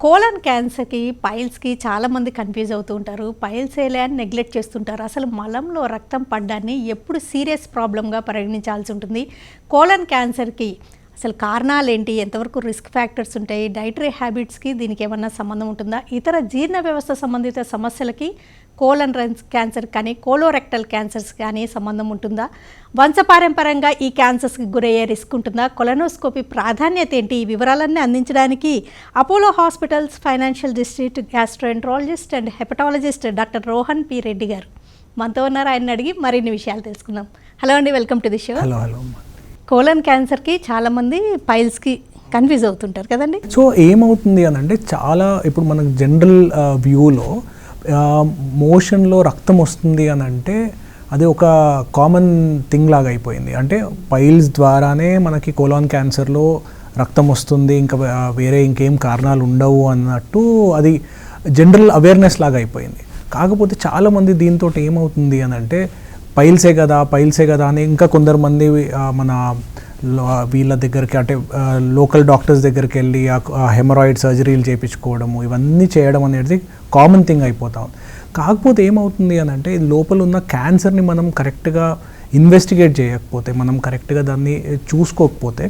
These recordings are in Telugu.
కోలన్ క్యాన్సర్కి పైల్స్కి చాలామంది కన్ఫ్యూజ్ అవుతూ ఉంటారు. పైల్స్ ఏలే అని నెగ్లెక్ట్ చేస్తుంటారు. అసలు మలంలో రక్తం పడ్డాన్ని ఎప్పుడు సీరియస్ ప్రాబ్లంగా పరిగణించాల్సి ఉంటుంది. కోలన్ క్యాన్సర్కి అసలు కారణాలు ఏంటి, ఎంతవరకు రిస్క్ ఫ్యాక్టర్స్ ఉంటాయి, డైటరీ హ్యాబిట్స్కి దీనికి ఏమన్నా సంబంధం ఉంటుందా, ఇతర జీర్ణ వ్యవస్థ సంబంధిత సమస్యలకి కోలన్ క్యాన్సర్ కానీ కోలోరెక్టల్ క్యాన్సర్స్ కానీ సంబంధం ఉంటుందా, వంశపారంపర్యంగా ఈ క్యాన్సర్స్కి గురయ్యే రిస్క్ ఉంటుందా, కొలనోస్కోపీ ప్రాధాన్యత ఏంటి, ఈ వివరాలన్నీ అందించడానికి Apollo hospitals financial district gastroenterologist and hepatologist doctor Rohan P Reddy గారు మనతో ఉన్నారు. ఆయన అడిగి మరిన్ని విషయాలు తెలుసుకుందాం. హలో అండి, welcome to the show. Hello hello. Colon క్యాన్సర్కి చాలామంది పైల్స్కి కన్ఫ్యూజ్ అవుతుంటారు కదండి. సో ఏమవుతుంది అని అంటే చాలా ఇప్పుడు మనకు జనరల్ వ్యూలో మోషన్లో రక్తం వస్తుంది అని అంటే అది ఒక కామన్ థింగ్ లాగా అయిపోయింది. అంటే పైల్స్ ద్వారానే మనకి కోలాన్ క్యాన్సర్లో రక్తం వస్తుంది, ఇంకా వేరే ఇంకేం కారణాలు ఉండవు అన్నట్టు అది జనరల్ అవేర్నెస్ లాగా అయిపోయింది. కాకపోతే చాలామంది దీంతో ఏమవుతుంది అని అంటే పైల్సే కదా అని ఇంకా కొందరు మంది మన వీళ్ళ దగ్గరికి అంటే లోకల్ డాక్టర్స్ దగ్గరికి వెళ్ళి హెమరాయిడ్ సర్జరీలు చేయించుకోవడము ఇవన్నీ చేయడం అనేది కామన్ థింగ్ అయిపోతా ఉంది. కాకపోతే ఏమవుతుంది అని అంటే లోపల ఉన్న క్యాన్సర్ని మనం కరెక్ట్గా ఇన్వెస్టిగేట్ చేయకపోతే, మనం కరెక్ట్గా దాన్ని చూసుకోకపోతే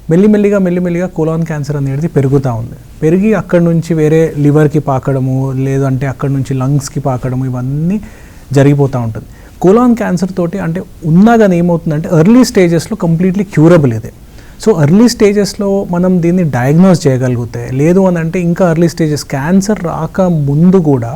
మెల్లిమెల్లిగా కోలాన్ క్యాన్సర్ అనేది పెరుగుతూ ఉంది. పెరిగి అక్కడి నుంచి వేరే లివర్కి పాకడము, లేదంటే అక్కడి నుంచి లంగ్స్కి పాకడము ఇవన్నీ జరిగిపోతూ ఉంటుంది. కోలాన్ క్యాన్సర్ తోటి అంటే ఉన్నా కానీ ఏమవుతుందంటే ఎర్లీ స్టేజెస్లో కంప్లీట్లీ క్యూరబుల్ ఇది. సో ఎర్లీ స్టేజెస్లో మనం దీన్ని డయాగ్నోస్ చేయగలిగితే, లేదు అని అంటే ఇంకా ఎర్లీ స్టేజెస్ క్యాన్సర్ రాక ముందు కూడా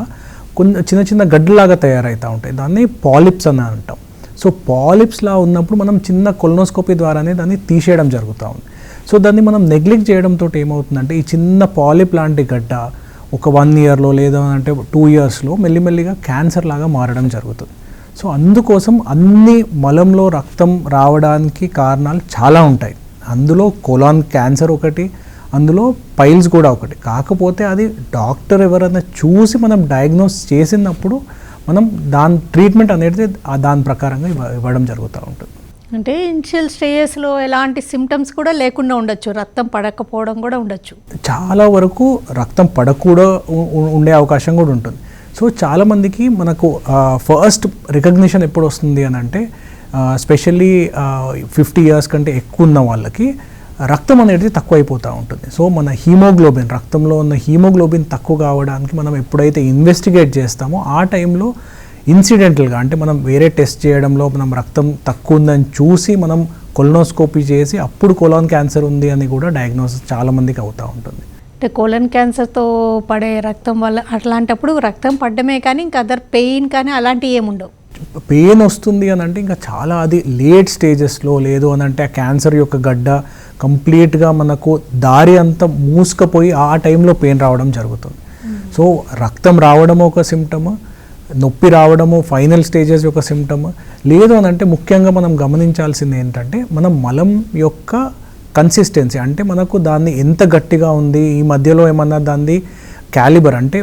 కొన్ని చిన్న గడ్డలాగా తయారవుతూ ఉంటాయి. దాన్ని పాలిప్స్ అని అంటాం. సో పాలిప్స్లా ఉన్నప్పుడు మనం చిన్న కొలనోస్కోపీ ద్వారానే దాన్ని తీసేయడం జరుగుతూ ఉంది. సో దాన్ని మనం నెగ్లెక్ట్ చేయడంతో ఏమవుతుందంటే ఈ చిన్న పాలిప్ లాంటి గడ్డ ఒక 1 ఇయర్లో లేదా అంటే 2 ఇయర్స్లో మెల్లిమెల్లిగా క్యాన్సర్ లాగా మారడం జరుగుతుంది. సో అందుకోసం అన్ని మలంలో రక్తం రావడానికి కారణాలు చాలా ఉంటాయి. అందులో కోలాన్ క్యాన్సర్ ఒకటి, అందులో పైల్స్ కూడా ఒకటి. కాకపోతే అది డాక్టర్ ఎవరైనా చూసి మనం డయాగ్నోస్ చేసినప్పుడు మనం దాని ట్రీట్మెంట్ అనేది దాని ప్రకారంగా ఇవ్వడం జరుగుతూ ఉంటుంది. అంటే ఇనిషియల్ స్టేజెస్లో ఎలాంటి సిమ్టమ్స్ కూడా లేకుండా ఉండొచ్చు, రక్తం పడకపోవడం కూడా ఉండొచ్చు. చాలా వరకు రక్తం పడకుండా ఉండే అవకాశం కూడా ఉంటుంది. సో చాలామందికి మనకు ఫస్ట్ రికగ్నిషన్ ఎప్పుడు వస్తుంది అని అంటే స్పెషల్లీ 50 ఇయర్స్ కంటే ఎక్కువ ఉన్న వాళ్ళకి రక్తం అనేది తక్కువ అయిపోతూ ఉంటుంది. సో మన హీమోగ్లోబిన్, రక్తంలో ఉన్న హీమోగ్లోబిన్ తక్కువ కావడానికి మనం ఎప్పుడైతే ఇన్వెస్టిగేట్ చేస్తామో ఆ టైంలో ఇన్సిడెంటల్గా అంటే మనం వేరే టెస్ట్ చేయడంలో మనం రక్తం తక్కువ ఉందని చూసి మనం కొలనోస్కోపీ చేసి అప్పుడు కోలాన్ క్యాన్సర్ ఉంది అని కూడా డయాగ్నోసిస్ చాలామందికి అవుతూ ఉంటుంది. అంటే కోలన్ క్యాన్సర్తో పడే రక్తం వల్ల అట్లాంటప్పుడు రక్తం పడ్డమే కానీ ఇంకా అదర్ పెయిన్ కానీ అలాంటివి ఏముండవు. పెయిన్ వస్తుంది అని అంటే ఇంకా చాలా అది లేట్ స్టేజెస్లో, లేదు అని అంటే ఆ క్యాన్సర్ యొక్క గడ్డ కంప్లీట్గా మనకు దారి అంతా మూసుకుపోయి ఆ టైంలో పెయిన్ రావడం జరుగుతుంది. సో రక్తం రావడము ఒక సిమ్టమ్, నొప్పి రావడము ఫైనల్ స్టేజెస్ యొక్క సిమ్టమ్. లేదు అని అంటే ముఖ్యంగా మనం గమనించాల్సింది ఏంటంటే మనం మలం యొక్క కన్సిస్టెన్సీ, అంటే మనకు దాన్ని ఎంత గట్టిగా ఉంది, ఈ మధ్యలో ఏమన్నా దాన్ని క్యాలిబర్ అంటే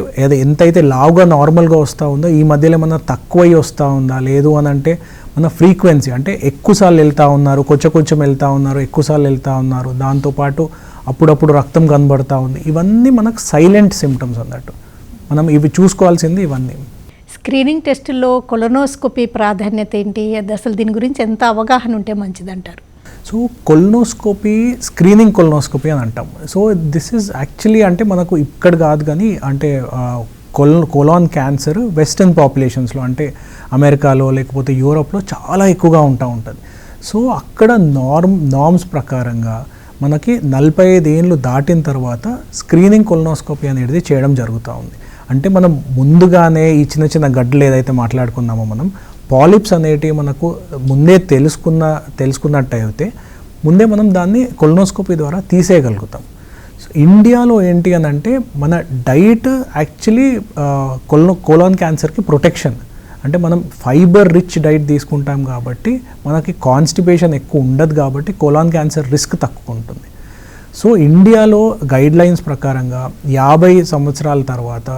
ఎంతైతే లావుగా నార్మల్గా వస్తూ ఉందో ఈ మధ్యలో ఏమన్నా తక్కువై వస్తూ ఉందా, లేదు అని అంటే మన ఫ్రీక్వెన్సీ అంటే ఎక్కువసార్లు వెళ్తూ ఉన్నారు, కొంచెం వెళ్తూ ఉన్నారు, ఎక్కువసార్లు వెళ్తూ ఉన్నారు, దాంతోపాటు అప్పుడప్పుడు రక్తం కనబడుతూ ఉంది, ఇవన్నీ మనకు సైలెంట్ సిమ్టమ్స్ అన్నట్టు. మనం ఇవి చూసుకోవాల్సింది ఇవన్నీ. స్క్రీనింగ్ టెస్టుల్లో కొలనోస్కోపీ ప్రాధాన్యత ఏంటి, అసలు దీని గురించి ఎంత అవగాహన ఉంటే మంచిదంటారు? సో కొలనోస్కోపీ స్క్రీనింగ్ కొలనోస్కోపీ అని అంటాం. సో దిస్ ఈజ్ యాక్చువల్లీ అంటే మనకు ఇక్కడ కాదు కానీ అంటే కోలాన్ క్యాన్సర్ వెస్టర్న్ పాపులేషన్స్లో అంటే అమెరికాలో లేకపోతే యూరోప్లో చాలా ఎక్కువగా ఉంటుంది. సో అక్కడ నార్మ్స్ ప్రకారంగా మనకి 45 ఏళ్ళు దాటిన తర్వాత స్క్రీనింగ్ కొలనోస్కోపీ అనేది చేయడం జరుగుతూ ఉంది. అంటే మనం ముందుగానే ఈ చిన్న గడ్డలు ఏదైతే మాట్లాడుకున్నామో మనం పాలిప్స్ అనేటివి మనకు ముందే తెలుసుకున్నట్టయితే ముందే మనం దాన్ని కొలనోస్కోపీ ద్వారా తీసేయగలుగుతాం. సో ఇండియాలో ఏంటి అని అంటే మన డైట్ యాక్చువల్లీ కోలాన్ క్యాన్సర్కి ప్రొటెక్షన్. అంటే మనం ఫైబర్ రిచ్ డైట్ తీసుకుంటాం కాబట్టి మనకి కాన్స్టిపేషన్ ఎక్కువ ఉండదు కాబట్టి కోలాన్ క్యాన్సర్ రిస్క్ తక్కువ ఉంటుంది. సో ఇండియాలో గైడ్లైన్స్ ప్రకారంగా 50 సంవత్సరాల తర్వాత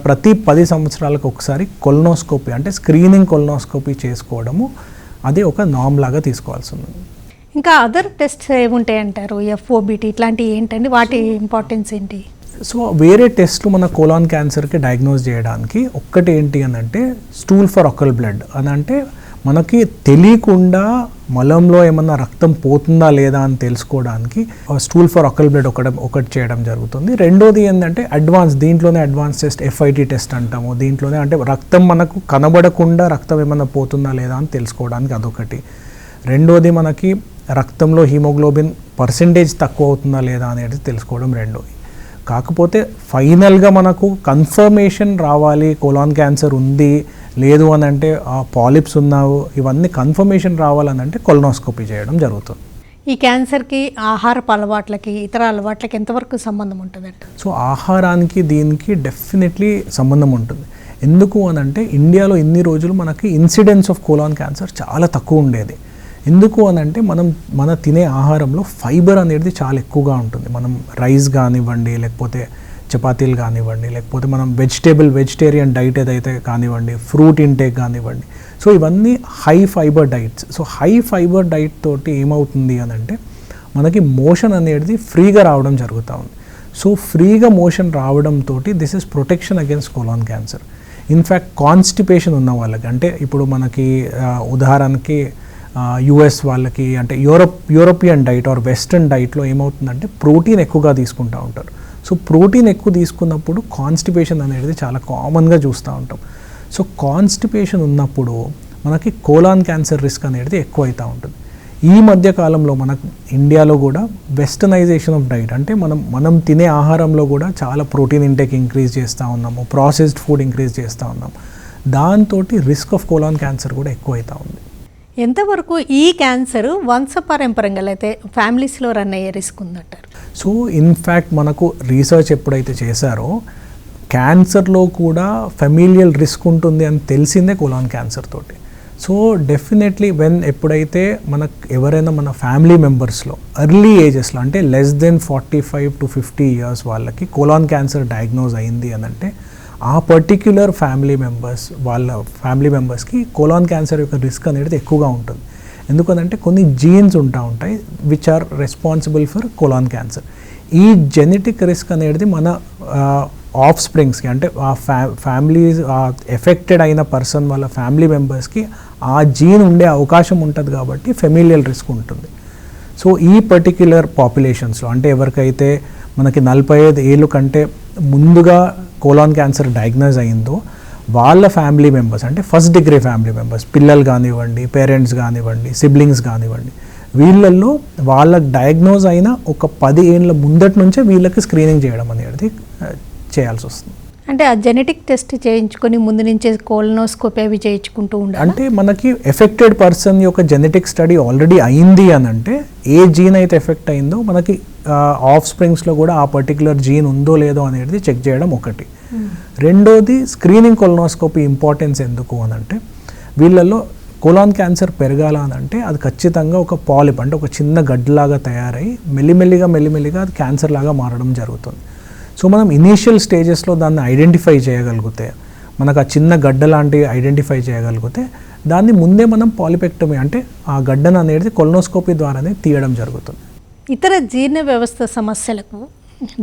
ప్రతి 10 సంవత్సరాలకు ఒకసారి కొలనోస్కోపీ అంటే స్క్రీనింగ్ కొలనోస్కోపీ చేసుకోవడము అది ఒక నామ్ లాగా తీసుకోవాల్సి ఉంది. ఇంకా అదర్ టెస్ట్స్ ఏముంటాయి అంటారు, FOBT ఇట్లాంటివి ఏంటండి, వాటి ఇంపార్టెన్స్ ఏంటి? సో వేరే టెస్ట్లు మన కోలాన్ క్యాన్సర్కి డయాగ్నోజ్ చేయడానికి ఒక్కటి ఏంటి అని అంటే స్టూల్ ఫర్ అకల్ బ్లడ్ అని అంటే మనకి తెలియకుండా మలంలో ఏమన్నా రక్తం పోతుందా లేదా అని తెలుసుకోవడానికి స్టూల్ ఫర్ అకల్ బ్లడ్ ఒకటి చేయడం జరుగుతుంది. రెండోది ఏంటంటే దీంట్లోనే అడ్వాన్స్ టెస్ట్ FIT టెస్ట్ అంటాము. దీంట్లోనే అంటే రక్తం మనకు కనబడకుండా రక్తం ఏమన్నా పోతుందా లేదా అని తెలుసుకోవడానికి అదొకటి. రెండోది మనకి రక్తంలో హీమోగ్లోబిన్ పర్సెంటేజ్ తక్కువ అవుతుందా లేదా అనేది తెలుసుకోవడం రెండోది. కాకపోతే ఫైనల్గా మనకు కన్ఫర్మేషన్ రావాలి కోలాన్ క్యాన్సర్ ఉంది లేదు అని అంటే పాలిప్స్ ఉన్నావు ఇవన్నీ కన్ఫర్మేషన్ రావాలని అంటే కొలనోస్కోపీ చేయడం జరుగుతుంది. ఈ క్యాన్సర్కి ఆహారపు అలవాట్లకి ఇతర అలవాట్లకి ఎంతవరకు సంబంధం ఉంటుందండి? సో ఆహారానికి దీనికి డెఫినెట్లీ సంబంధం ఉంటుంది. ఎందుకు అని అంటే ఇండియాలో ఇన్ని రోజులు మనకి ఇన్సిడెన్స్ ఆఫ్ కోలాన్ క్యాన్సర్ చాలా తక్కువ ఉండేది. ఎందుకు అని అంటే మన తినే ఆహారంలో ఫైబర్ అనేది చాలా ఎక్కువగా ఉంటుంది. మనం రైస్ కానివ్వండి లేకపోతే చపాతీలు కానివ్వండి లేకపోతే మనం వెజిటేరియన్ డైట్ ఏదైతే కానివ్వండి ఫ్రూట్ ఇంటేక్ కానివ్వండి సో ఇవన్నీ high fibre diets. So high fibre diet తోటి ఏమవుతుంది అని అంటే మనకి మోషన్ అనేది ఫ్రీగా రావడం జరుగుతూ ఉంది. సో ఫ్రీగా మోషన్ రావడంతో this is protection against colon cancer. In fact constipation ఉన్న వాళ్ళకి అంటే ఇప్పుడు మనకి ఉదాహరణకి US వాళ్ళకి అంటే యూరోపియన్ డైట్ ఆర్ వెస్ట్రన్ డైట్లో ఏమవుతుందంటే ప్రోటీన్ ఎక్కువగా తీసుకుంటూ ఉంటారు. సో ప్రోటీన్ ఎక్కువ తీసుకున్నప్పుడు కాన్స్టిపేషన్ అనేది చాలా కామన్గా చూస్తూ ఉంటాం. సో కాన్స్టిపేషన్ ఉన్నప్పుడు మనకి కోలాన్ క్యాన్సర్ రిస్క్ అనేది ఎక్కువ అవుతూ ఉంటుంది. ఈ మధ్య కాలంలో మనకు ఇండియాలో కూడా వెస్టర్నైజేషన్ ఆఫ్ డైట్ అంటే మనం తినే ఆహారంలో కూడా చాలా ప్రోటీన్ ఇంటేక్ ఇంక్రీజ్ చేస్తూ ఉన్నాము, ప్రాసెస్డ్ ఫుడ్ ఇంక్రీజ్ చేస్తూ ఉన్నాము. దాంతో రిస్క్ ఆఫ్ కోలాన్ క్యాన్సర్ కూడా ఎక్కువ అవుతూ ఉంది. ఎంతవరకు ఈ క్యాన్సర్ వంశపారంపర్యంగా అయితే ఫ్యామిలీస్లో రన్ అయ్యే రిస్క్ ఉందంటారు? సో ఇన్ఫ్యాక్ట్ మనకు రీసెర్చ్ ఎప్పుడైతే చేశారో క్యాన్సర్లో కూడా ఫెమిలియల్ రిస్క్ ఉంటుంది అని తెలిసిందే కోలాన్ క్యాన్సర్ తోటి. సో డెఫినెట్లీ ఎప్పుడైతే ఎవరైనా మన ఫ్యామిలీ మెంబర్స్లో ఎర్లీ ఏజెస్లో అంటే less than 45 to 50 years వాళ్ళకి కోలాన్ క్యాన్సర్ డయాగ్నోజ్ అయింది అని అంటే ఆ పర్టిక్యులర్ ఫ్యామిలీ మెంబర్స్కి కోలాన్ క్యాన్సర్ యొక్క రిస్క్ అనేది ఎక్కువగా ఉంటుంది. ఎందుకంటే కొన్ని జీన్స్ ఉంటాయి which are responsible for colon cancer. ఈ జెనెటిక్ రిస్క్ అనేది మన ఆఫ్ స్ప్రింగ్స్కి అంటే ఆ ఫ్యామిలీస్ ఎఫెక్టెడ్ అయిన పర్సన్ వాళ్ళ ఫ్యామిలీ మెంబర్స్కి ఆ జీన్ ఉండే అవకాశం ఉంటుంది కాబట్టి ఫెమిలియల్ రిస్క్ ఉంటుంది. సో ఈ పర్టిక్యులర్ పాపులేషన్స్లో అంటే ఎవరికైతే మనకి 45 ఏళ్ళు కంటే ముందుగా కోలాన్ క్యాన్సర్ డయాగ్నోజ్ అయిందో వాళ్ళ ఫ్యామిలీ మెంబర్స్ అంటే ఫస్ట్ డిగ్రీ ఫ్యామిలీ మెంబర్స్ పిల్లలు కానివ్వండి పేరెంట్స్ కానివ్వండి సిబ్లింగ్స్ కానివ్వండి వీళ్ళల్లో వాళ్ళకి డయాగ్నోజ్ అయిన ఒక 10 ఏళ్ళ ముందటి నుంచే వీళ్ళకి స్క్రీనింగ్ చేయడం అనేది చేయాల్సి వస్తుంది. అంటే ఆ జెనెటిక్ టెస్ట్ చేయించుకొని ముందు నుంచే కోలనోస్కోపీ అవి చేయించుకుంటూ ఉండాలి. అంటే మనకి ఎఫెక్టెడ్ పర్సన్ యొక్క జెనెటిక్ స్టడీ ఆల్రెడీ అయింది అని అంటే ఏ జీన్ అయితే ఎఫెక్ట్ అయిందో మనకి ఆఫ్ స్ప్రింగ్స్లో కూడా ఆ పర్టికులర్ జీన్ ఉందో లేదో అనేది చెక్ చేయడం ఒకటి. రెండోది స్క్రీనింగ్ కొలనోస్కోపీ ఇంపార్టెన్స్ ఎందుకు అని అంటే వీళ్ళల్లో కోలాన్ క్యాన్సర్ పెరగాల అని అంటే అది ఖచ్చితంగా ఒక పాలిప్ అంటే ఒక చిన్న గడ్డలాగా తయారై మెల్లిమెల్లిగా అది క్యాన్సర్ లాగా మారడం జరుగుతుంది. సో మనం ఇనీషియల్ స్టేజెస్లో దాన్ని ఐడెంటిఫై చేయగలిగితే మనకు ఆ చిన్న గడ్డ లాంటివి ఐడెంటిఫై చేయగలిగితే దాన్ని ముందే మనం పాలిపెక్టమీ అంటే ఆ గడ్డను అనేది కొలనోస్కోపీ ద్వారానే తీయడం జరుగుతుంది. ఇతర జీర్ణ వ్యవస్థ సమస్యలకు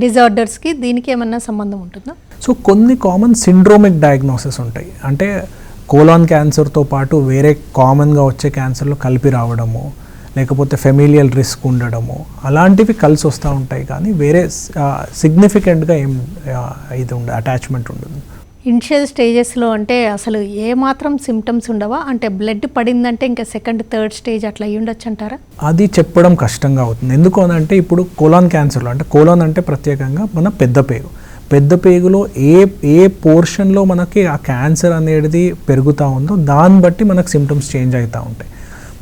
డిజార్డర్స్కి దీనికి ఏమన్నా సంబంధం ఉంటుందా? సో కొన్ని కామన్ సిండ్రోమిక్ డయాగ్నోసిస్ ఉంటాయి అంటే కోలాన్ క్యాన్సర్తో పాటు వేరే కామన్గా వచ్చే క్యాన్సర్లు కలిపి రావడము లేకపోతే ఫెమిలియల్ రిస్క్ ఉండడము అలాంటివి కలిసి వస్తూ ఉంటాయి కానీ వేరే సిగ్నిఫికెంట్గా ఏం అటాచ్మెంట్ ఉండదు. ఇనిషియల్ స్టేజెస్లో అంటే అసలు ఏ మాత్రం సిమ్టమ్స్ ఉండవా? అంటే బ్లడ్ పడిందంటే ఇంకా సెకండ్ థర్డ్ స్టేజ్ అట్లా అయ్యి ఉండొచ్చు అంటారా? అది చెప్పడం కష్టంగా అవుతుంది. ఎందుకు అని అంటే ఇప్పుడు కోలాన్ క్యాన్సర్లో అంటే కోలాన్ అంటే ప్రత్యేకంగా మన పెద్ద పేగులో ఏ పోర్షన్లో మనకి ఆ క్యాన్సర్ అనేది పెరుగుతూ ఉందో దాన్ని బట్టి మనకు సిమ్టమ్స్ చేంజ్ అవుతూ ఉంటాయి.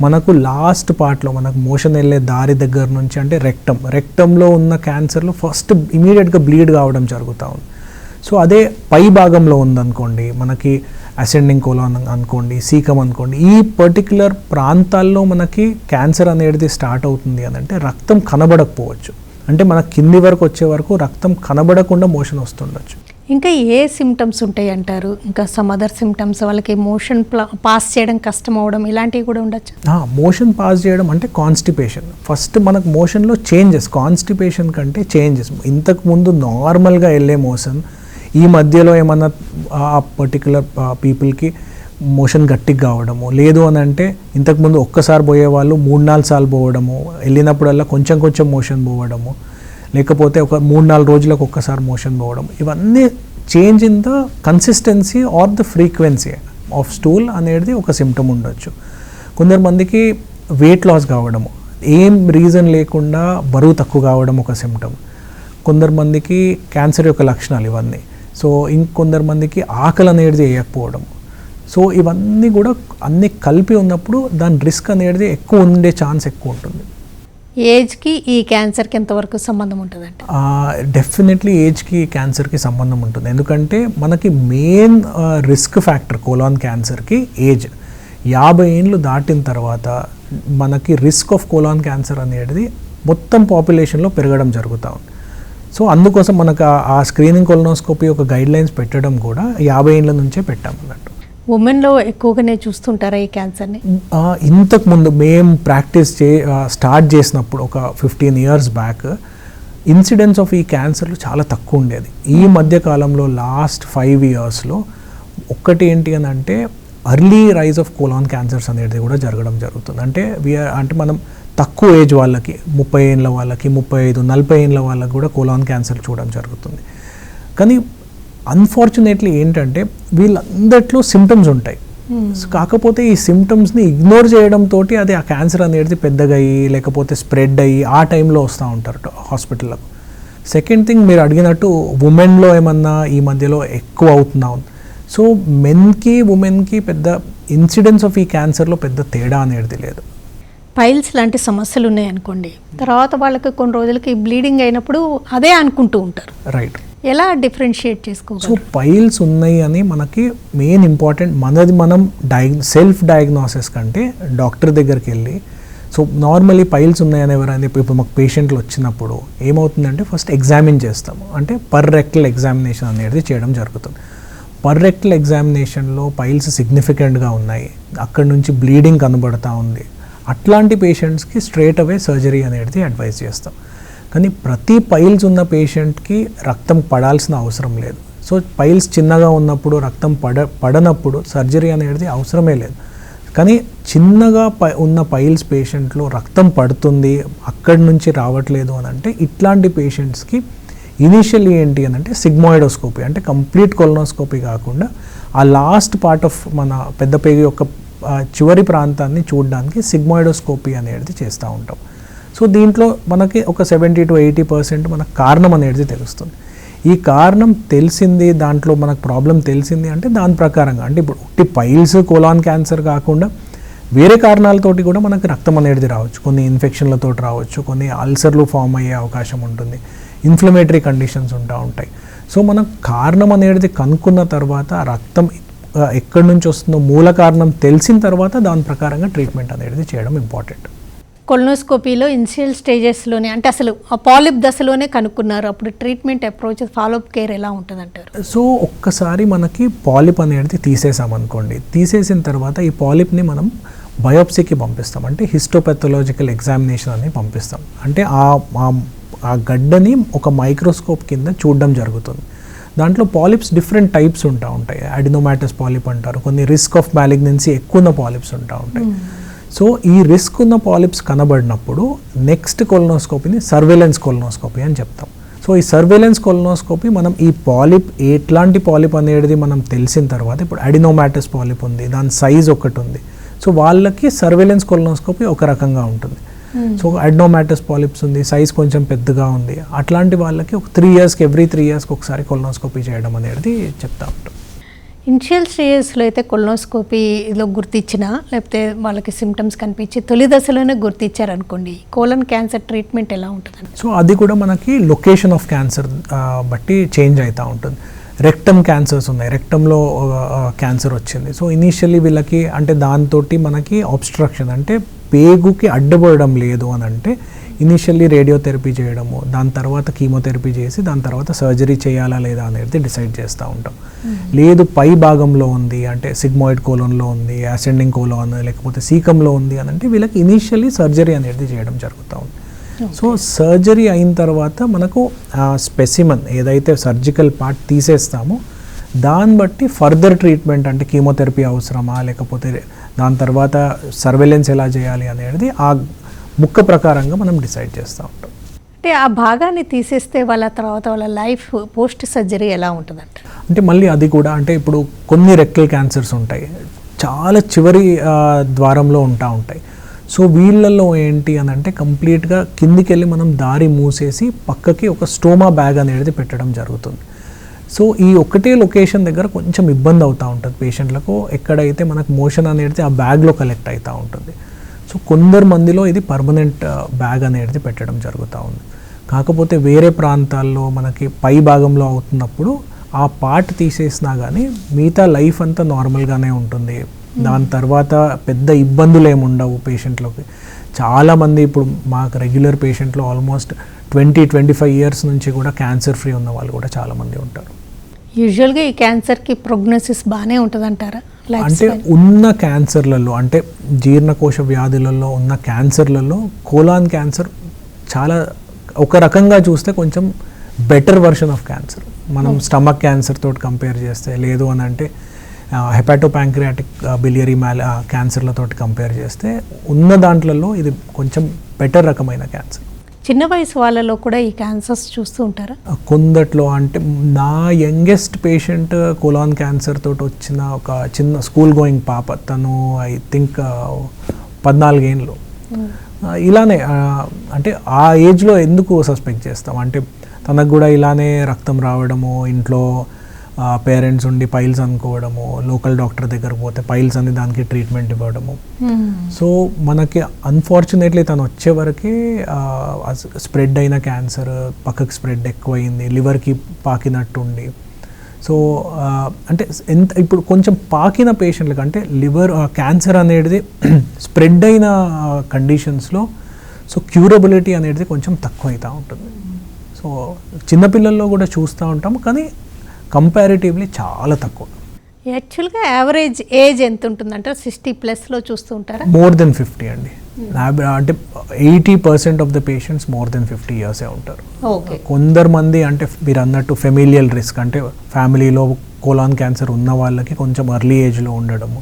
మనకు లాస్ట్ పార్ట్లో మనకు మోషన్ వెళ్ళే దారి దగ్గర నుంచి అంటే రెక్టంలో ఉన్న క్యాన్సర్లో ఫస్ట్ ఇమీడియట్గా బ్లీడ్ కావడం జరుగుతూ ఉంది. సో అదే పై భాగంలో ఉందనుకోండి మనకి అసెండింగ్ కోలాన్ అనుకోండి సీకం అనుకోండి ఈ పర్టిక్యులర్ ప్రాంతాల్లో మనకి క్యాన్సర్ అనేది స్టార్ట్ అవుతుంది అని అంటే రక్తం కనబడకపోవచ్చు అంటే మన కింది వరకు వచ్చే వరకు రక్తం కనబడకుండా మోషన్ వస్తుండొచ్చు. ఇంకా ఏ సిమ్టమ్స్ ఉంటాయి అంటారు? ఇంకా సమ్ అదర్ సిమ్టమ్స్, వాళ్ళకి మోషన్ పాస్ చేయడం కష్టం అవడం ఇలాంటివి కూడా ఉండొచ్చు. మోషన్ పాస్ చేయడం అంటే కాన్స్టిపేషన్. ఫస్ట్ మనకు మోషన్లో చేంజెస్, కాన్స్టిపేషన్ కంటే చేంజెస్. ఇంతకుముందు నార్మల్గా వెళ్ళే మోషన్ ఈ మధ్యలో ఏమన్నా ఆ పర్టికులర్ పీపుల్కి మోషన్ గట్టిగా కావడము, లేదు అని అంటే ఇంతకుముందు ఒక్కసారి పోయేవాళ్ళు 3-4 సార్లు పోవడము, వెళ్ళినప్పుడల్లా కొంచెం కొంచెం మోషన్ పోవడము, లేకపోతే ఒక 3-4 రోజులకు ఒక్కసారి మోషన్ పోవడం, ఇవన్నీ change in the consistency or the frequency of stool అనేది ఒక సిమ్టమ్ ఉండొచ్చు. కొందమందికి వెయిట్ లాస్ కావడము, ఏం రీజన్ లేకుండా బరువు తక్కువ కావడం ఒక సిమ్టమ్. కొందమందికి క్యాన్సర్ యొక్క లక్షణాలు ఇవన్నీ. సో ఇంకొందమందికి ఆకలి అనేది వేయకపోవడం. సో ఇవన్నీ కూడా అన్నీ కలిపి ఉన్నప్పుడు దాని రిస్క్ అనేది ఎక్కువ ఉండే ఛాన్స్ ఎక్కువ ఉంటుంది. ఏజ్కి ఈ క్యాన్సర్కి ఎంతవరకు సంబంధం ఉంటుందంటే? డెఫినెట్లీ ఏజ్కి క్యాన్సర్కి సంబంధం ఉంటుంది. ఎందుకంటే మనకి మెయిన్ రిస్క్ ఫ్యాక్టర్ కోలాన్ క్యాన్సర్కి ఏజ్. 50 ఏళ్ళు దాటిన తర్వాత మనకి రిస్క్ ఆఫ్ కోలాన్ క్యాన్సర్ అనేది మొత్తం పాపులేషన్లో పెరగడం జరుగుతూ ఉంది. సో అందుకోసం మనకు ఆ స్క్రీనింగ్ కొలనోస్కోపీ ఒక గైడ్లైన్స్ పెట్టడం కూడా 50 ఏళ్ళ నుంచే పెట్టామన్నట్టు. ఉమెన్లో ఎక్కువగానే చూస్తుంటారా ఈ క్యాన్సర్ని? ఇంతకుముందు మేము ప్రాక్టీస్ స్టార్ట్ చేసినప్పుడు ఒక 15 years బ్యాక్ ఇన్సిడెన్స్ ఆఫ్ ఈ క్యాన్సర్లు చాలా తక్కువ ఉండేది. ఈ మధ్య కాలంలో లాస్ట్ 5 yearsలో ఒక్కటి ఏంటి అని అంటే early rise of colon cancers అనేది కూడా జరగడం జరుగుతుంది. అంటే మనం తక్కువ ఏజ్ వాళ్ళకి 30 ఏళ్ళ వాళ్ళకి 35-40 ఏళ్ళ వాళ్ళకి కూడా కోలాన్ క్యాన్సర్ చూడడం జరుగుతుంది. కానీ అన్ఫార్చునేట్లీ ఏంటంటే వీళ్ళందరిలో సిమ్టమ్స్ ఉంటాయి. కాకపోతే ఈ సిమ్టమ్స్ని ఇగ్నోర్ చేయడంతో అది ఆ క్యాన్సర్ అనేది పెద్దగా అయ్యి లేకపోతే స్ప్రెడ్ అయ్యి ఆ టైంలో వస్తూ ఉంటారు హాస్పిటల్లకు. సెకండ్ థింగ్, మీరు అడిగినట్టు ఉమెన్లో ఏమన్నా ఈ మధ్యలో ఎక్కువ అవుతున్నా ఉంది. సో మెన్కి ఉమెన్కి పెద్ద ఇన్సిడెన్స్ ఆఫ్ ఈ క్యాన్సర్లో పెద్ద తేడా అనేది లేదు. పైల్స్ లాంటి సమస్యలు ఉన్నాయనుకోండి, తర్వాత వాళ్ళకి కొన్ని రోజులకి బ్లీడింగ్ అయినప్పుడు అదే అనుకుంటూ ఉంటారు. రైట్. ఎలా డిఫరెన్షియేట్ చేసుకోవాలి? సో పైల్స్ ఉన్నాయి అని మనకి మెయిన్ ఇంపార్టెంట్ మనం సెల్ఫ్ డయాగ్నోసిస్ కంటే డాక్టర్ దగ్గరికి వెళ్ళి, సో నార్మలీ పైల్స్ ఉన్నాయని ఎవరైనా ఇప్పుడు మాకు పేషెంట్లు వచ్చినప్పుడు ఏమవుతుందంటే ఫస్ట్ ఎగ్జామిన్ చేస్తాము. అంటే పర్ రెక్టల్ ఎగ్జామినేషన్ అనేది చేయడం జరుగుతుంది. పర్ రెక్టల్ ఎగ్జామినేషన్లో పైల్స్ సిగ్నిఫికెంట్గా ఉన్నాయి, అక్కడ నుంచి బ్లీడింగ్ కనబడతా ఉంది, అట్లాంటి పేషెంట్స్కి స్ట్రేట్ అవే సర్జరీ అనేది అడ్వైజ్ చేస్తాం. కానీ ప్రతి పైల్స్ ఉన్న పేషెంట్కి రక్తం పడాల్సిన అవసరం లేదు. సో పైల్స్ చిన్నగా ఉన్నప్పుడు రక్తం పడనప్పుడు సర్జరీ అనేది అవసరమే లేదు. కానీ చిన్నగా ఉన్న పైల్స్ పేషెంట్లో రక్తం పడుతుంది, అక్కడి నుంచి రావట్లేదు అని అంటే ఇట్లాంటి పేషెంట్స్కి ఇనీషియల్లీ ఏంటి అని అంటే సిగ్మాయిడోస్కోపీ, అంటే కంప్లీట్ కొలనోస్కోపీ కాకుండా ఆ లాస్ట్ పార్ట్ ఆఫ్ మన పెద్ద పేగు యొక్క చివరి ప్రాంతాన్ని చూడడానికి సిగ్మాయిడోస్కోపీ అనేది చేస్తూ ఉంటాం. సో దీంట్లో మనకి ఒక 70-80% మనకు కారణం అనేది తెలుస్తుంది. ఈ కారణం తెలిసింది, దాంట్లో మనకు ప్రాబ్లం తెలిసింది అంటే దాని ప్రకారంగా, అంటే ఇప్పుడు ఒకటి పైల్స్ కోలాన్ క్యాన్సర్ కాకుండా వేరే కారణాలతోటి కూడా మనకు రక్తం అనేది రావచ్చు. కొన్ని ఇన్ఫెక్షన్లతో రావచ్చు, కొన్ని అల్సర్లు ఫామ్ అయ్యే అవకాశం ఉంటుంది, ఇన్ఫ్లమేటరీ కండిషన్స్ ఉంటాయి. సో మనం కారణం అనేది కనుక్కున్న తర్వాత రక్తం ఎక్కడి నుంచి వస్తుందో మూల కారణం తెలిసిన తర్వాత దాని ప్రకారంగా ట్రీట్మెంట్ అనేది చేయడం ఇంపార్టెంట్. కొలనోస్కోపీలో ఇనిషియల్ స్టేజెస్లోనే, అంటే అసలు ఆ పాలిప్ దశలోనే కనుక్కున్నారు, అప్పుడు ట్రీట్మెంట్ అప్రోచ్ ఫాలోఅప్ కేర్ ఎలా ఉంటుందంటారు? సో ఒక్కసారి మనకి పాలిప్ అనేది తీసేసామనుకోండి, తీసేసిన తర్వాత ఈ పాలిప్ని మనం బయోప్సీకి పంపిస్తాం, అంటే హిస్టోపెథలాజికల్ ఎగ్జామినేషన్ అని పంపిస్తాం. అంటే ఆ గడ్డని ఒక మైక్రోస్కోప్ కింద చూడడం జరుగుతుంది. దాంట్లో పాలిప్స్ డిఫరెంట్ టైప్స్ ఉంటాయి. అడినోమాటస్ పాలిప్ అంటారు, కొన్ని రిస్క్ ఆఫ్ మ్యాలిగ్నెన్సీ ఎక్కువ ఉన్న పాలిప్స్ ఉంటాయి. సో ఈ రిస్క్ ఉన్న పాలిప్స్ కనబడినప్పుడు నెక్స్ట్ కొలనోస్కోపీని సర్వేలెన్స్ కొలనోస్కోపీ అని చెప్తాం. సో ఈ సర్వేలెన్స్ కొలనోస్కోపీ మనం ఈ పాలిప్ ఎట్లాంటి పాలిప్ అనేది మనం తెలిసిన తర్వాత, ఇప్పుడు అడినోమాటస్ పాలిప్ ఉంది, దాని సైజ్ ఒకటి ఉంది, సో వాళ్ళకి సర్వేలెన్స్ కొలనోస్కోపీ ఒక రకంగా ఉంటుంది. సో అడినోమాటస్ పాలిప్స్ ఉంది, సైజ్ కొంచెం పెద్దగా ఉంది, అట్లాంటి వాళ్ళకి ఒక 3 yearsకి ఎవ్రీ 3 yearsకి ఒకసారి కొలనోస్కోపీ చేయడం అనేది చెప్తా ఉంటాం. ఇనిషియల్ స్టేజెస్లో అయితే కొలనోస్కోపీలో గుర్తించినా లేకపోతే వాళ్ళకి సిమ్టమ్స్ కనిపించి తొలి దశలోనే గుర్తించారనుకోండి, కోలన్ క్యాన్సర్ ట్రీట్మెంట్ ఎలా ఉంటుంది? సో అది కూడా మనకి లొకేషన్ ఆఫ్ క్యాన్సర్ బట్టి చేంజ్ అవుతూ ఉంటుంది. రెక్టమ్ క్యాన్సర్స్ ఉన్నాయి, రెక్టంలో క్యాన్సర్ వచ్చింది. సో ఇనీషియల్లీ వీళ్ళకి అంటే దాంతో మనకి ఆబ్స్ట్రక్షన్, అంటే పేగుకి అడ్డుపడడం లేదు అని అంటే ఇనిషియల్లీ రేడియోథెరపీ చేయడము, దాని తర్వాత కీమోథెరపీ చేసి దాని తర్వాత సర్జరీ చేయాలా లేదా అనేది డిసైడ్ చేస్తూ ఉంటాం. లేదు పై భాగంలో ఉంది అంటే సిగ్మాయిడ్ కోలోన్లో ఉంది, అసెండింగ్ కోలోన్ లేకపోతే సీకంలో ఉంది అని అంటే వీళ్ళకి ఇనిషియల్లీ సర్జరీ అనేది చేయడం జరుగుతూ ఉంది. సో సర్జరీ అయిన తర్వాత మనకు స్పెసిమన్ ఏదైతే సర్జికల్ పార్ట్ తీసేస్తామో దాన్ని బట్టి ఫర్దర్ ట్రీట్మెంట్ అంటే కీమోథెరపీ అవసరమా లేకపోతే దాని తర్వాత సర్వేలెన్స్ ఎలా చేయాలి అనేది ఆ ముక్క ప్రకారంగా మనం డిసైడ్ చేస్తూ ఉంటాం. అంటే ఆ భాగాన్ని తీసేస్తే వాళ్ళ తర్వాత వాళ్ళ లైఫ్ పోస్ట్ సర్జరీ ఎలా ఉంటుందంట? అంటే మళ్ళీ అది కూడా అంటే ఇప్పుడు కొన్ని రెక్టల్ క్యాన్సర్స్ ఉంటాయి, చాలా చివరి ద్వారంలో ఉంటాయి. సో వీళ్ళల్లో ఏంటి అని అంటే కంప్లీట్గా కిందికి వెళ్ళి మనం దారి మూసేసి పక్కకి ఒక స్టోమా బ్యాగ్ అనేది పెట్టడం జరుగుతుంది. సో ఈ ఒకటే లొకేషన్ దగ్గర కొంచెం ఇబ్బంది అవుతూ ఉంటుంది పేషెంట్లకు, ఎక్కడైతే మనకు మోషన్ అనేది ఆ బ్యాగ్లో కలెక్ట్ అవుతూ ఉంటుంది. సో కొందరు మందిలో ఇది పర్మనెంట్ బ్యాగ్ అనేది పెట్టడం జరుగుతూ ఉంది. కాకపోతే వేరే ప్రాంతాల్లో మనకి పై భాగంలో అవుతున్నప్పుడు ఆ పార్ట్ తీసేసినా కానీ మిగతా లైఫ్ అంతా నార్మల్గానే ఉంటుంది. దాని తర్వాత పెద్ద ఇబ్బందులు ఏమి ఉండవు పేషెంట్లోకి. చాలామంది ఇప్పుడు మాకు రెగ్యులర్ పేషెంట్లో ఆల్మోస్ట్ 20-25 ఇయర్స్ నుంచి కూడా క్యాన్సర్ ఫ్రీ ఉన్న వాళ్ళు కూడా చాలామంది ఉంటారు. యూజువల్గా ఈ క్యాన్సర్కి ప్రోగ్నోసిస్ బాగానే ఉంటుందంటారా? అంటే ఉన్న క్యాన్సర్లలో అంటే జీర్ణకోశ వ్యాధులలో ఉన్న క్యాన్సర్లలో కోలాన్ క్యాన్సర్ చాలా ఒక రకంగా చూస్తే కొంచెం బెటర్ వర్షన్ ఆఫ్ క్యాన్సర్. మనం స్టమక్ క్యాన్సర్ తోటి కంపేర్ చేస్తే, లేదు అని అంటే హెపాటోపాంక్రియాటిక్ బిలియరీ క్యాన్సర్లతో కంపేర్ చేస్తే ఉన్న దాంట్లలో ఇది కొంచెం బెటర్ రకమైన క్యాన్సర్. చిన్న వయసు వాళ్ళలో కూడా ఈ క్యాన్సర్స్ చూస్తూ ఉంటారా? కొందట్లో అంటే నా యంగెస్ట్ పేషెంట్ కోలాన్ క్యాన్సర్ తోటి వచ్చిన ఒక చిన్న స్కూల్ గోయింగ్ పాప, తను ఐ థింక్ 14 ఏళ్ళు. ఇలానే అంటే ఆ ఏజ్లో ఎందుకు సస్పెక్ట్ చేస్తాం అంటే తనకు కూడా ఇలానే రక్తం రావడము, ఇంట్లో పేరెంట్స్ ఉండి పైల్స్ అనుకోవడము, లోకల్ డాక్టర్ దగ్గర పోతే పైల్స్ అని దానికి ట్రీట్మెంట్ ఇవ్వడము. సో మనకి అన్ఫార్చునేట్లీ తను వచ్చే వరకే స్ప్రెడ్ అయిన క్యాన్సర్ పక్కకి స్ప్రెడ్ ఎక్కువైంది, లివర్కి పాకినట్టుండి. సో అంటే ఎంత ఇప్పుడు కొంచెం పాకిన పేషెంట్లకు అంటే లివర్ క్యాన్సర్ అనేది స్ప్రెడ్ అయిన కండిషన్స్లో సో క్యూరబిలిటీ అనేది కొంచెం తక్కువ అవుతూ ఉంటుంది. సో చిన్నపిల్లల్లో కూడా చూస్తూ ఉంటాం కానీ కంపారిటివ్లీ చాలా తక్కువ. యాక్చువల్గా యావరేజ్ ఏజ్ ఎంత ఉంటుందంటే 60+ చూస్తూ ఉంటారా? మోర్ దెన్ 50 అండి. అంటే 80% of the patients more than 50 ఇయర్సే ఉంటారు. కొందరు మంది అంటే మీరు అన్నట్టు ఫెమిలియల్ రిస్క్ అంటే ఫ్యామిలీలో కోలాన్ క్యాన్సర్ ఉన్న వాళ్ళకి కొంచెం ఎర్లీ ఏజ్లో ఉండడము,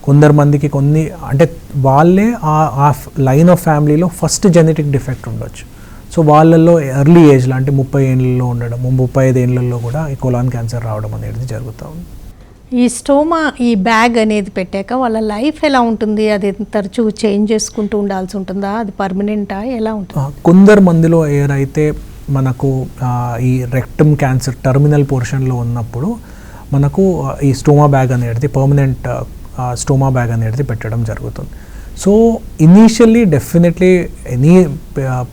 కొందరు మందికి కొన్ని అంటే వాళ్ళే ఆ లైన్ ఆఫ్ ఫ్యామిలీలో ఫస్ట్ జెనెటిక్ డిఫెక్ట్ ఉండొచ్చు. సో వాళ్ళల్లో ఎర్లీ ఏజ్లో అంటే 30 ఏళ్ళలో ఉండడం, 35 ఏళ్ళల్లో కూడా ఈ కోలాన్ క్యాన్సర్ రావడం అనేది జరుగుతూ ఉంది. ఈ స్టోమా ఈ బ్యాగ్ అనేది పెట్టాక వాళ్ళ లైఫ్ ఎలా ఉంటుంది? అది తరచూ చేంజ్ చేసుకుంటూ ఉండాల్సి ఉంటుందా? అది పర్మనెంటా? ఎలా ఉంటుంది? కొందరు మందిలో ఏదైతే మనకు ఈ రెక్టమ్ క్యాన్సర్ టర్మినల్ పోర్షన్లో ఉన్నప్పుడు మనకు ఈ స్టోమా బ్యాగ్ అనేది పర్మనెంట్ స్టోమా బ్యాగ్ అనేది పెట్టడం జరుగుతుంది. సో ఇనీషియల్లీ డెఫినెట్లీ ఎనీ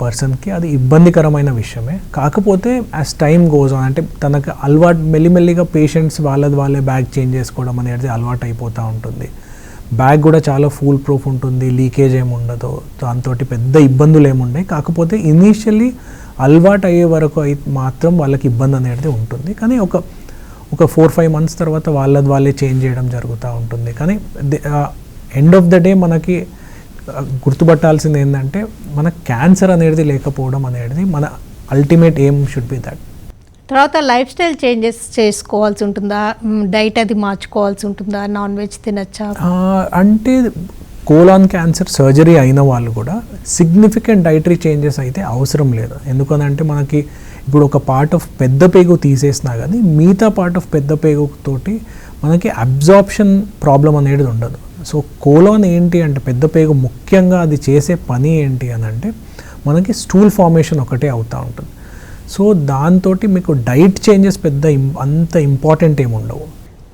పర్సన్కి అది ఇబ్బందికరమైన విషయమే. కాకపోతే యాజ్ టైమ్ గోస్ ఆన్ అంటే తనకు అలవాటు మెల్లిమెల్లిగా పేషెంట్స్ వాళ్ళే బ్యాగ్ చేంజ్ చేసుకోవడం అనేది అలవాటు అయిపోతూ ఉంటుంది. బ్యాగ్ కూడా చాలా ఫూల్ ప్రూఫ్ ఉంటుంది, లీకేజ్ ఏమి ఉండదు, దాంతో పెద్ద ఇబ్బందులు ఏముండవు. కాకపోతే ఇనీషియల్లీ అలవాటు అయ్యే వరకు మాత్రం వాళ్ళకి ఇబ్బంది అనేది ఉంటుంది. కానీ ఒక 4-5 మంత్స్ తర్వాత వాళ్ళే చేంజ్ చేయడం జరుగుతూ ఉంటుంది. కానీ ఎండ్ ఆఫ్ ద డే మనకి గుర్తుపట్టాల్సింది ఏంటంటే మన క్యాన్సర్ అనేది లేకపోవడం అనేది మన ultimate aim should be that. తర్వాత లైఫ్ స్టైల్ చేంజెస్ చేసుకోవాల్సి ఉంటుందా? డైట్ అది మార్చుకోవాల్సి ఉంటుందా? నాన్ వెజ్ తినచ్చా? అంటే కోలాన్ క్యాన్సర్ సర్జరీ అయిన వాళ్ళు కూడా సిగ్నిఫికెంట్ డైటరీ చేంజెస్ అయితే అవసరం లేదు. ఎందుకనంటే మనకి ఇప్పుడు ఒక పార్ట్ ఆఫ్ పెద్ద పేగు తీసేసినా కానీ మిగతా పార్ట్ ఆఫ్ పెద్ద పేగుతోటి మనకి అబ్జార్ప్షన్ ప్రాబ్లం అనేది ఉండదు. సో కోలాన్ ఏంటి అంటే పెద్ద పేగు ముఖ్యంగా అది చేసే పని ఏంటి అని అంటే మనకి స్టూల్ ఫార్మేషన్ ఒకటే అవుతూ ఉంటుంది. సో దాంతో మీకు డైట్ చేంజెస్ అంత ఇంపార్టెంట్ ఏమి ఉండవు.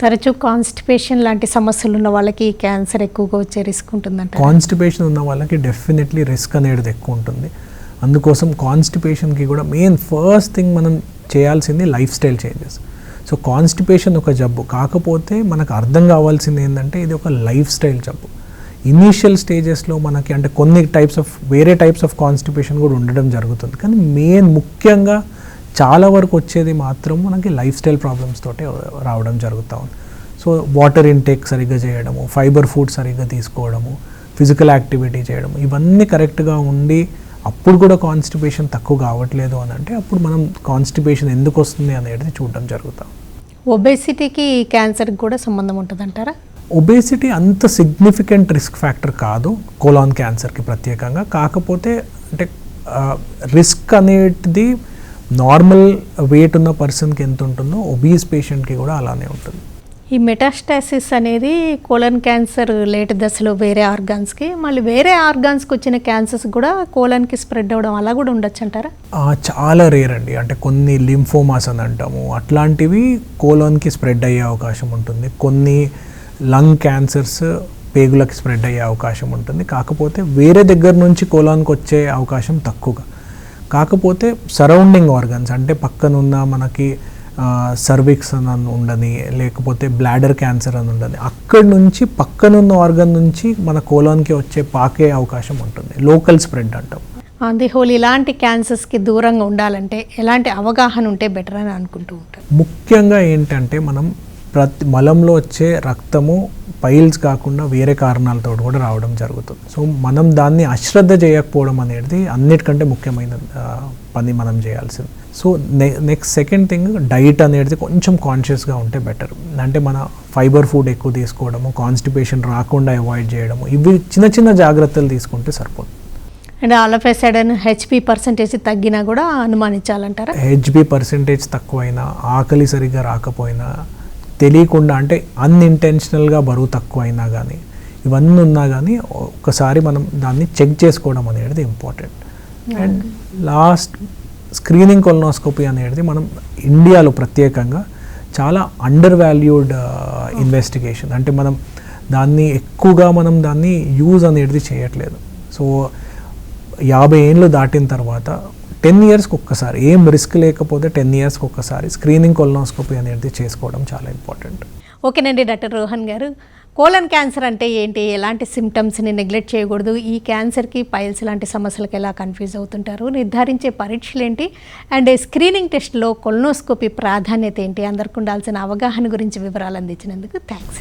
తరచూ కాన్స్టిపేషన్ లాంటి సమస్యలు ఉన్న వాళ్ళకి క్యాన్సర్ ఎక్కువగా వచ్చే రిస్క్ ఉంటుందంట. కాన్స్టిపేషన్ ఉన్న వాళ్ళకి డెఫినెట్లీ రిస్క్ అనేది ఎక్కువ ఉంటుంది. అందుకోసం కాన్స్టిపేషన్కి కూడా మెయిన్ ఫస్ట్ థింగ్ మనం చేయాల్సింది life style changes. So constipation ఒక జబ్బు, కాకపోతే మనకు అర్థం కావాల్సింది ఏంటంటే ఇది ఒక లైఫ్ స్టైల్ జబ్బు. ఇనీషియల్ స్టేజెస్లో మనకి అంటే కొన్ని వేరే టైప్స్ ఆఫ్ కాన్స్టిపేషన్ కూడా ఉండడం జరుగుతుంది. కానీ ముఖ్యంగా చాలా వరకు వచ్చేది మాత్రం మనకి లైఫ్ స్టైల్ ప్రాబ్లమ్స్ తోటే రావడం జరుగుతూ ఉంది. సో వాటర్ ఇంటేక్ సరిగ్గా చేయడము, ఫైబర్ ఫుడ్ సరిగ్గా తీసుకోవడము, ఫిజికల్ యాక్టివిటీ చేయడము, ఇవన్నీ కరెక్ట్గా ఉండి అప్పుడు కూడా కాన్స్టిపేషన్ తక్కువ కావట్లేదు అని అంటే అప్పుడు మనం కాన్స్టిపేషన్ ఎందుకు వస్తుంది అనేది చూడడం జరుగుతాం. ఒబేసిటీకి క్యాన్సర్కి కూడా సంబంధం ఉంటుందంటారా? ఒబేసిటీ అంత సిగ్నిఫికెంట్ రిస్క్ ఫ్యాక్టర్ కాదు కోలాన్ క్యాన్సర్కి ప్రత్యేకంగా. కాకపోతే అంటే రిస్క్ అనేది నార్మల్ వెయిట్ ఉన్న పర్సన్కి ఎంత ఉంటుందో ఒబీస్ పేషెంట్కి కూడా అలానే ఉంటుంది. ఈ మెటాస్టాసిస్ అనేది కోలన్ క్యాన్సర్ లేట్ దశలో వేరే ఆర్గాన్స్కి, మళ్ళీ వేరే ఆర్గాన్స్కి వచ్చిన క్యాన్సర్స్ కూడా కోలన్కి స్ప్రెడ్ అవ్వడం అలా కూడా ఉండొచ్చు అంటారా? చాలా రేర్ అండి. అంటే కొన్ని లింఫోమాస్ అని అంటాము, అట్లాంటివి కోలన్కి స్ప్రెడ్ అయ్యే అవకాశం ఉంటుంది. కొన్ని లంగ్ క్యాన్సర్స్ పేగులకి స్ప్రెడ్ అయ్యే అవకాశం ఉంటుంది. కాకపోతే వేరే దగ్గర నుంచి కోలాన్కి వచ్చే అవకాశం తక్కువగా. కాకపోతే సరౌండింగ్ ఆర్గన్స్ అంటే పక్కనున్న మనకి సర్విక్స్ అని ఉండని, లేకపోతే బ్లాడర్ క్యాన్సర్ అని ఉండని, అక్కడి నుంచి పక్కనున్న ఆర్గన్ నుంచి మన కోలాన్కి వచ్చే పాకే అవకాశం ఉంటుంది. లోకల్ స్ప్రెడ్ అంటాం. ది హోల్ ఇలాంటి క్యాన్సర్స్కి దూరంగా ఉండాలంటే ఎలాంటి అవగాహన ఉంటే బెటర్ అని అనుకుంటూ ఉంటారు? ముఖ్యంగా ఏంటంటే మనం మలంలో వచ్చే రక్తము పైల్స్ కాకుండా వేరే కారణాలతో కూడా రావడం జరుగుతుంది. సో మనం దాన్ని అశ్రద్ధ చేయకపోవడం అనేది అన్నిటికంటే ముఖ్యమైన పని మనం చేయాల్సింది. So next second thing, diet అనేది కొంచెం కాన్షియస్గా ఉంటే బెటర్. అంటే మన ఫైబర్ ఫుడ్ ఎక్కువ తీసుకోవడము, కాన్స్టిపేషన్ రాకుండా అవాయిడ్ చేయడము, ఇవి చిన్న చిన్న జాగ్రత్తలు తీసుకుంటే సరిపోతుంది. And all of a sudden HP percentage తగ్గినా కూడా అనుమానించాలంటారా? హెచ్బి పర్సంటేజ్ తక్కువైనా, ఆకలి సరిగ్గా రాకపోయినా, తెలియకుండా అంటే అన్ఇంటెన్షనల్గా బరువు తక్కువ అయినా కానీ, ఇవన్నీ ఉన్నా కానీ ఒకసారి మనం దాన్ని చెక్ చేసుకోవడం అనేది important. And last, screening colonoscopy అనేది మనం ఇండియాలో ప్రత్యేకంగా చాలా అండర్ వాల్యూడ్ ఇన్వెస్టిగేషన్. అంటే మనం దాన్ని యూజ్ అనేది చేయట్లేదు. సో 50 ఏళ్ళు దాటిన తర్వాత 10 ఇయర్స్కి ఒక్కసారి, ఏం రిస్క్ లేకపోతే 10 ఇయర్స్కి ఒక్కసారి స్క్రీనింగ్ కొలనోస్కోపీ అనేది చేసుకోవడం చాలా ఇంపార్టెంట్. ఓకేనండి డాక్టర్ రోహన్ గారు, కోలన్ క్యాన్సర్ అంటే ఏంటి, ఎలాంటి సిమ్టమ్స్ని నెగ్లెక్ట్ చేయకూడదు, ఈ క్యాన్సర్కి పైల్స్ లాంటి సమస్యలకు ఎలా కన్ఫ్యూజ్ అవుతుంటారు, నిర్ధారించే పరీక్షలు ఏంటి, అండ్ స్క్రీనింగ్ టెస్ట్లో కొలనోస్కోపీ ప్రాధాన్యత ఏంటి, అందరికి ఉండాల్సిన అవగాహన గురించి వివరాలు అందించినందుకు థ్యాంక్స్.